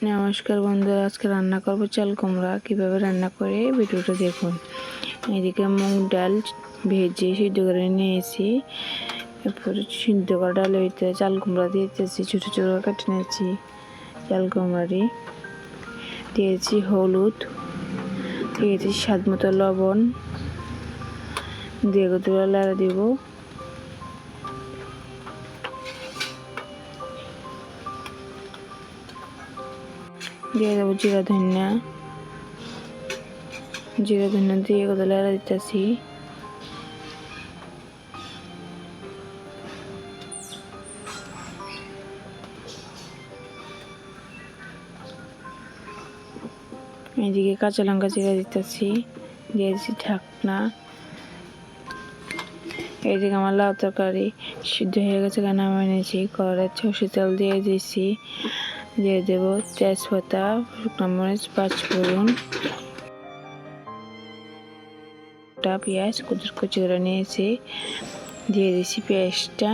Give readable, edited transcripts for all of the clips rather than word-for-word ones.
নমস্কার বন্ধুরা, আজকে রান্না করব চাল কুমড়া। কীভাবে রান্না করে ভিডিওটা দেখুন। এদিকে মুগ ডাল ভেজে সিদ্ধ করে নিয়েছি। এরপরে সিদ্ধ করা ডালের ভিতরে চাল কুমড়া দিয়েছি, ছোটো ছোটো কেটে নিয়েছি। চাল কুমড়াটি দিয়েছি হলুদ, দিয়েছি স্বাদ মতো লবণ, দিয়ে গুঁড়ো লাড়া দিব। দিয়ে দেবো জিরা ধনিয়া দিয়ে কত লাড়া দিতেছি। এদিকে কাঁচা লঙ্কা চিরা দিতেছি, দিয়েছি ঢাকনা। এইদিকে আমার লাউ তরকারি সিদ্ধ হয়ে গেছে, নামিয়ে নিয়েছি। কড়াইয়ে সরষের তেল দিয়ে দিয়েছি, দিয়ে দেব তেজপাতা, শুকনো মরিচ, পাঁচফোড়ন, পেঁয়াজ কুচি কুচি করে নিয়েছি, দিয়ে দিয়েছি পেঁয়াজটা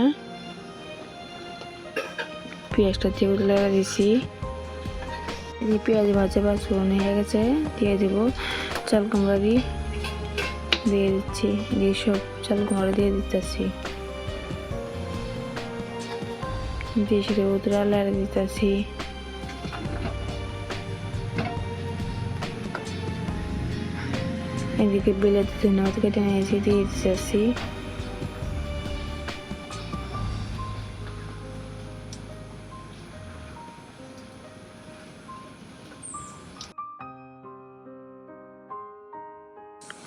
দিয়ে লাগা দিয়েছি। পেঁয়াজ ভাজা পাঁচফোড়ন হয়ে গেছে, দিয়ে দেবো চাল কুমড়া দিয়ে দিচ্ছি। দিয়ে সব চাল কুমড়া দিয়ে দিতেছি, দিয়ে সেটা উতরা লাড়া দিতেছি। এদিকে বিলাতি ধনিয়া কেটে নিয়েছি, দিয়ে দিতেছি।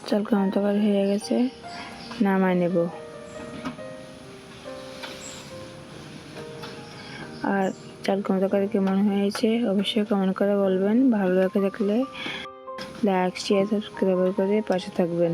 চাল কুমড়া তরকারি হয়ে গেছে, নামাই নেব। আর চাল কুমড়া তরকারি কেমন হয়েছে অবশ্যই কমেন্ট করে বলবেন। ভালো লাগে থাকলে লাইক, শেয়ার, সাবস্ক্রাইব করে পাশে থাকবেন।